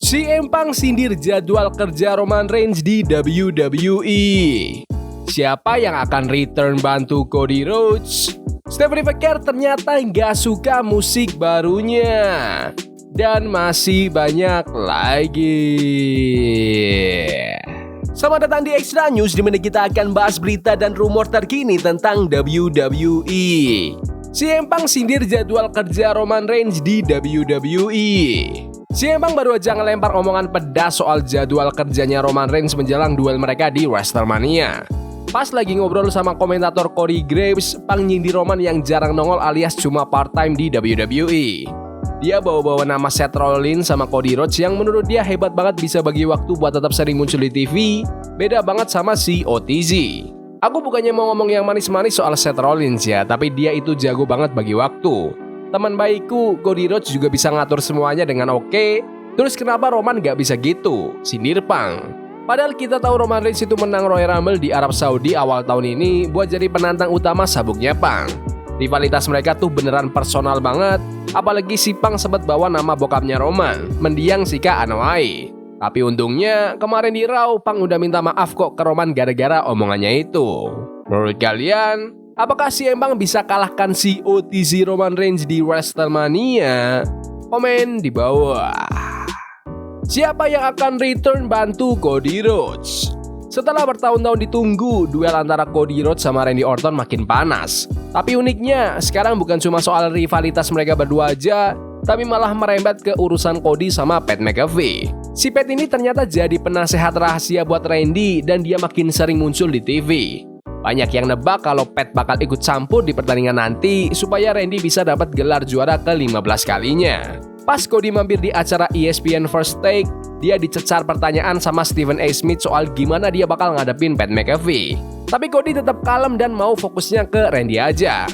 CM Punk sindir jadwal kerja Roman Reigns di WWE. Siapa yang akan return bantu Cody Rhodes? Stephanie McMahon ternyata nggak suka musik barunya. Dan masih banyak lagi. Selamat datang di Extra News, di mana kita akan bahas berita dan rumor terkini tentang WWE. CM Punk sindir jadwal kerja Roman Reigns di WWE. CM Punk baru aja ngelempar omongan pedas soal jadwal kerjanya Roman Reigns menjelang duel mereka di WrestleMania. Pas lagi ngobrol sama komentator Corey Graves, Punk nyindir Roman yang jarang nongol alias cuma part-time di WWE. Dia bawa-bawa nama Seth Rollins sama Cody Rhodes yang menurut dia hebat banget bisa bagi waktu buat tetap sering muncul di TV, beda banget sama si OTZ. Aku bukannya mau ngomong yang manis-manis soal Seth Rollins ya, tapi dia itu jago banget bagi waktu. Teman baikku, Cody Rhodes juga bisa ngatur semuanya dengan oke. Terus kenapa Roman gak bisa gitu? Sindir Punk. Padahal kita tahu Roman Reigns itu menang Royal Rumble di Arab Saudi awal tahun ini buat jadi penantang utama sabuknya Punk. Rivalitas mereka tuh beneran personal banget. Apalagi si Punk sempat bawa nama bokapnya Roman, mendiang Sika Anoa'i. Tapi untungnya kemarin di Raw, Punk udah minta maaf kok ke Roman gara-gara omongannya itu. Menurut kalian, apakah CM Punk bisa kalahkan si OTZ Roman Reigns di WrestleMania? Komen di bawah. Siapa yang akan return bantu Cody Rhodes? Setelah bertahun-tahun ditunggu, duel antara Cody Rhodes sama Randy Orton makin panas. Tapi uniknya, sekarang bukan cuma soal rivalitas mereka berdua aja, tapi malah merembet ke urusan Cody sama Pat McAfee. Si Pat ini ternyata jadi penasehat rahasia buat Randy dan dia makin sering muncul di TV. Banyak yang nebak kalau Pat bakal ikut campur di pertandingan nanti supaya Randy bisa dapat gelar juara ke-15 kalinya. Pas Cody mampir di acara ESPN First Take, dia dicecar pertanyaan sama Stephen A. Smith soal gimana dia bakal ngadepin Pat McAfee. Tapi Cody tetap kalem dan mau fokusnya ke Randy aja.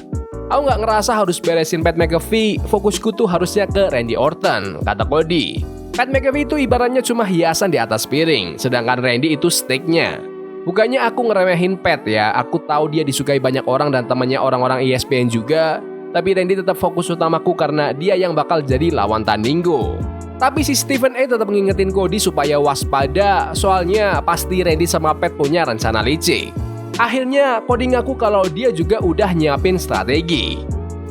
Aku nggak ngerasa harus beresin Pat McAfee, fokusku tuh harusnya ke Randy Orton, kata Cody. Pat McAfee itu ibaratnya cuma hiasan di atas piring, sedangkan Randy itu steaknya. Bukannya aku ngeremehin Pat ya, aku tahu dia disukai banyak orang dan temannya orang-orang ESPN juga. Tapi Randy tetap fokus utamaku karena dia yang bakal jadi lawan tandingku. Tapi si Stephen A tetap ngingetin Cody supaya waspada, soalnya pasti Randy sama Pat punya rencana licik. Akhirnya Cody ngaku kalau dia juga udah nyiapin strategi.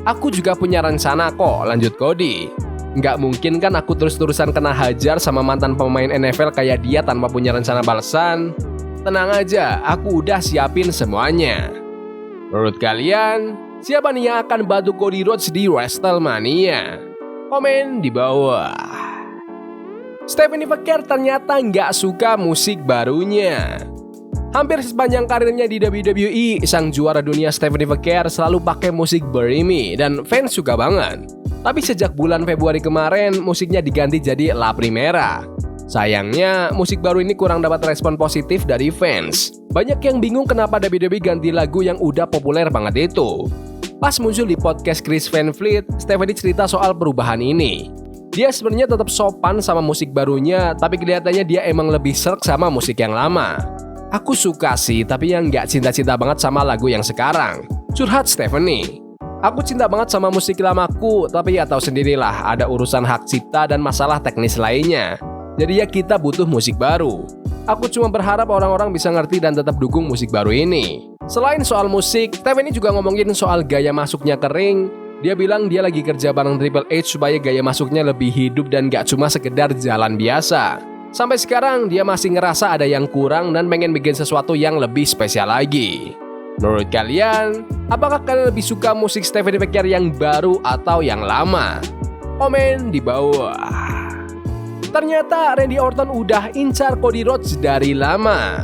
Aku juga punya rencana kok, lanjut Cody. Nggak mungkin kan aku terus-terusan kena hajar sama mantan pemain NFL kayak dia tanpa punya rencana balasan. Tenang aja, aku udah siapin semuanya. Menurut kalian, siapa nih yang akan bantu Cody Rhodes di WrestleMania? Komen di bawah. Stephanie McMahon ternyata nggak suka musik barunya. Hampir sepanjang karirnya di WWE, sang juara dunia Stephanie McMahon selalu pakai musik Bury Me dan fans suka banget. Tapi sejak bulan Februari kemarin, musiknya diganti jadi La Primera. Sayangnya, musik baru ini kurang dapat respon positif dari fans. Banyak yang bingung kenapa WWE ganti lagu yang udah populer banget itu. Pas muncul di podcast Chris Van Vliet, Stephanie cerita soal perubahan ini. Dia sebenarnya tetap sopan sama musik barunya, tapi kelihatannya dia emang lebih serk sama musik yang lama. Aku suka sih, tapi yang nggak cinta-cinta banget sama lagu yang sekarang. Curhat Stephanie. Aku cinta banget sama musik lamaku, tapi ya tahu sendirilah ada urusan hak cipta dan masalah teknis lainnya. Jadi ya kita butuh musik baru. Aku cuma berharap orang-orang bisa ngerti dan tetap dukung musik baru ini. Selain soal musik, Stephanie juga ngomongin soal gaya masuknya ke ring. Dia bilang dia lagi kerja bareng Triple H supaya gaya masuknya lebih hidup dan gak cuma sekedar jalan biasa. Sampai sekarang dia masih ngerasa ada yang kurang dan pengen bikin sesuatu yang lebih spesial lagi. Menurut kalian, apakah kalian lebih suka musik Stephanie McMahon yang baru atau yang lama? Komen di bawah. Ternyata Randy Orton udah incar Cody Rhodes dari lama.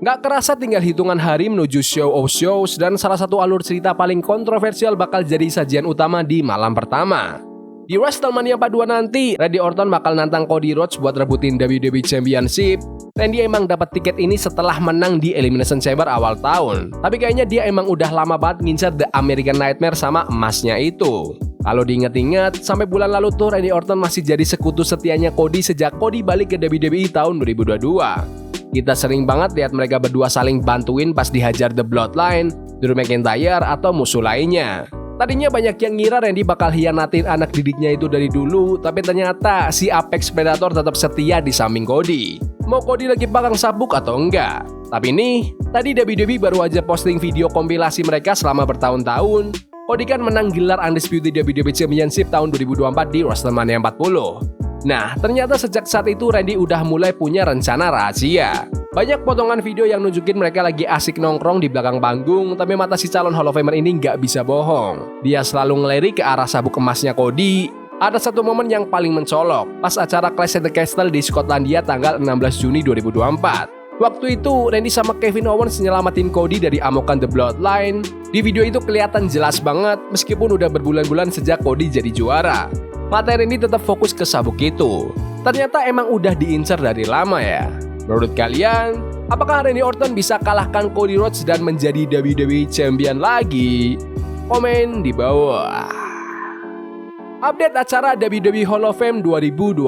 Gak kerasa tinggal hitungan hari menuju Show of Shows dan salah satu alur cerita paling kontroversial bakal jadi sajian utama di malam pertama. Di WrestleMania 42 nanti, Randy Orton bakal nantang Cody Rhodes buat rebutin WWE Championship. Randy emang dapat tiket ini setelah menang di Elimination Chamber awal tahun. Tapi kayaknya dia emang udah lama banget ngincar The American Nightmare sama emasnya itu. Kalau diinget-inget, sampai bulan lalu tuh Randy Orton masih jadi sekutu setianya Cody sejak Cody balik ke WWE tahun 2022. Kita sering banget lihat mereka berdua saling bantuin pas dihajar The Bloodline, Drew McIntyre atau musuh lainnya. Tadinya banyak yang ngira Randy bakal hianatin anak didiknya itu dari dulu, tapi ternyata si Apex Predator tetap setia di samping Cody. Mau Cody lagi pakai sabuk atau enggak. Tapi nih, tadi WWE baru aja posting video kompilasi mereka selama bertahun-tahun. Cody kan menang gelar Undisputed WWE Championship tahun 2024 di WrestleMania 40. Nah, ternyata sejak saat itu Randy udah mulai punya rencana rahasia. Banyak potongan video yang nunjukin mereka lagi asik nongkrong di belakang panggung, tapi mata si calon Hall of Famer ini nggak bisa bohong. Dia selalu ngelirik ke arah sabuk emasnya Cody. Ada satu momen yang paling mencolok, pas acara Clash at the Castle di Skotlandia tanggal 16 Juni 2024. Waktu itu, Randy sama Kevin Owens nyelamatin Cody dari amokan The Bloodline. Di video itu kelihatan jelas banget, meskipun udah berbulan-bulan sejak Cody jadi juara. Mata Randy tetap fokus ke sabuk itu. Ternyata emang udah diincar dari lama ya. Menurut kalian, apakah Randy Orton bisa kalahkan Cody Rhodes dan menjadi WWE Champion lagi? Komen di bawah. Update acara WWE Hall of Fame 2026.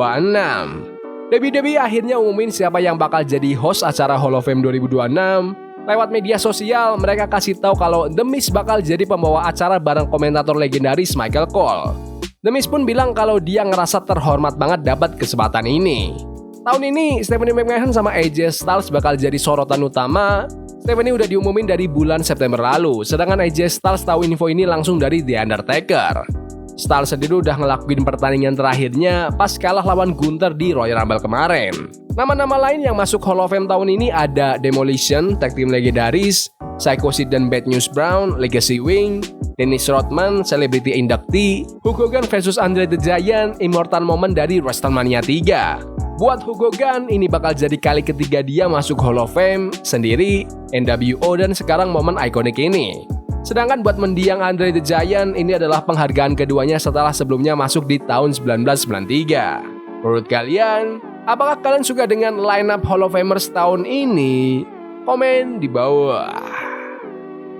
WWE akhirnya umumin siapa yang bakal jadi host acara Hall of Fame 2026. Lewat media sosial, mereka kasih tahu kalau The Miz bakal jadi pembawa acara bareng komentator legendaris Michael Cole. The Miz pun bilang kalau dia ngerasa terhormat banget dapat kesempatan ini. Tahun ini, Stephanie McMahon sama AJ Styles bakal jadi sorotan utama. Stephanie udah diumumin dari bulan September lalu, sedangkan AJ Styles tahu info ini langsung dari The Undertaker. Styles sendiri udah ngelakuin pertandingan terakhirnya pas kalah lawan Gunther di Royal Rumble kemarin. Nama-nama lain yang masuk Hall of Fame tahun ini ada Demolition, Tag Team Legendaris, Psycho Sid dan Bad News Brown, Legacy Wing, Dennis Rodman, Celebrity Inductee, Hulk Hogan vs Andre the Giant, Immortal Moment dari WrestleMania 3. Buat Hulk Hogan, ini bakal jadi kali ketiga dia masuk Hall of Fame sendiri, NWO, dan sekarang momen ikonik ini. Sedangkan buat mendiang Andre the Giant, ini adalah penghargaan keduanya setelah sebelumnya masuk di tahun 1993. Menurut kalian, apakah kalian suka dengan lineup Hall of Famers tahun ini? Komen di bawah.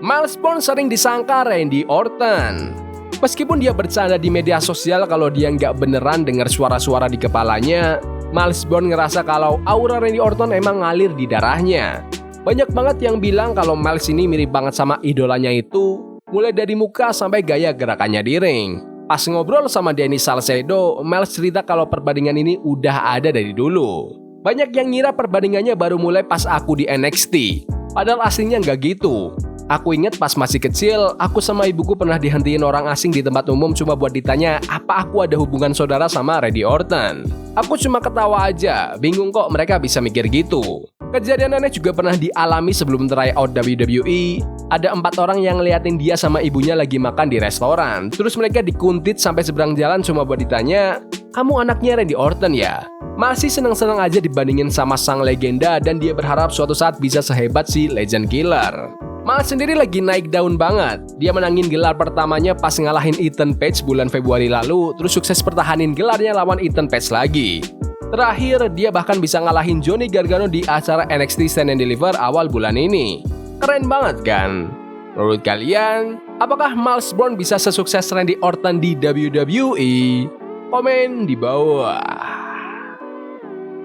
Miles Bourne sering disangka Randy Orton. Meskipun dia bercanda di media sosial kalau dia nggak beneran dengar suara-suara di kepalanya, Miles Bourne ngerasa kalau aura Randy Orton emang ngalir di darahnya. Banyak banget yang bilang kalau Miles ini mirip banget sama idolanya itu, mulai dari muka sampai gaya gerakannya di ring. Pas ngobrol sama Danny Salcedo, Miles cerita kalau perbandingan ini udah ada dari dulu. Banyak yang ngira perbandingannya baru mulai pas aku di NXT, padahal aslinya nggak gitu. Aku inget pas masih kecil, aku sama ibuku pernah dihentiin orang asing di tempat umum cuma buat ditanya apa aku ada hubungan saudara sama Randy Orton. Aku cuma ketawa aja, bingung kok mereka bisa mikir gitu. Kejadian aneh juga pernah dialami sebelum tryout WWE. Ada 4 orang yang ngeliatin dia sama ibunya lagi makan di restoran. Terus mereka dikuntit sampai seberang jalan cuma buat ditanya, "Kamu anaknya Randy Orton ya?" Masih seneng-seneng aja dibandingin sama sang legenda dan dia berharap suatu saat bisa sehebat si Legend Killer. Miles sendiri lagi naik daun banget. Dia menangin gelar pertamanya pas ngalahin Ethan Page bulan Februari lalu, terus sukses pertahanin gelarnya lawan Ethan Page lagi. Terakhir, dia bahkan bisa ngalahin Johnny Gargano di acara NXT Stand and Deliver awal bulan ini. Keren banget kan? Menurut kalian, apakah Miles Bourne bisa sesukses Randy Orton di WWE? Komen di bawah.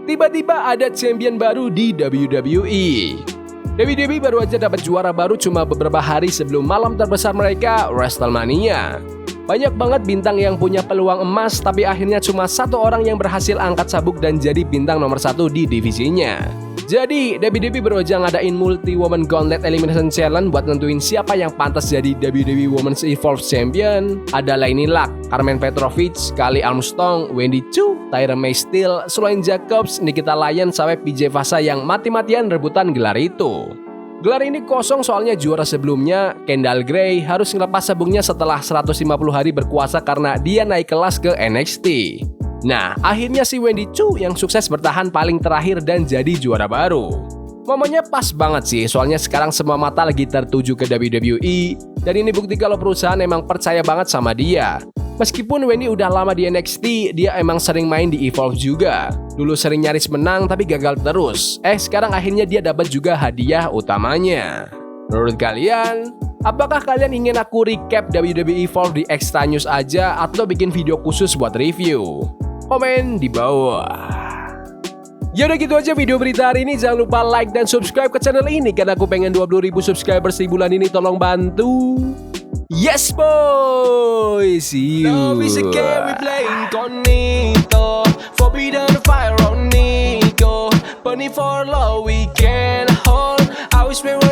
Tiba-tiba ada champion baru di WWE. WWE baru aja dapat juara baru cuma beberapa hari sebelum malam terbesar mereka, WrestleMania. Banyak banget bintang yang punya peluang emas, tapi akhirnya cuma 1 orang yang berhasil angkat sabuk dan jadi bintang nomor 1 di divisinya. Jadi, WWE baru aja ngadain Multi-Woman Gauntlet Elimination Challenge buat nentuin siapa yang pantas jadi WWE Women's Evolved Champion. Ada Lainie Luck, Carmen Petrovic, Kali Armstrong, Wendy Chu, Tyra May Steele, Sloane Jacobs, Nikita Lyons, sampai PJ Vasa yang mati-matian rebutan gelar itu. Gelar ini kosong soalnya juara sebelumnya, Kendall Gray, harus ngelepas sabuknya setelah 150 hari berkuasa karena dia naik kelas ke NXT. Nah, akhirnya si Wendy Chu yang sukses bertahan paling terakhir dan jadi juara baru. Momennya pas banget sih, soalnya sekarang semua mata lagi tertuju ke WWE, dan ini bukti kalau perusahaan emang percaya banget sama dia. Meskipun Wendy udah lama di NXT, dia emang sering main di Evolve juga. Dulu sering nyaris menang tapi gagal terus. Sekarang akhirnya dia dapat juga hadiah utamanya. Menurut kalian, apakah kalian ingin aku recap WWE Evolve di Extra News aja atau bikin video khusus buat review? Komen di bawah. Yaudah gitu aja video berita hari ini. Jangan lupa like dan subscribe ke channel ini karena aku pengen 20.000 subscribers di bulan ini, tolong bantu. Yes boy, see you. Love is a game we play incognito. Forbidden fire on Nico. Burning for love we can hold. I wish we were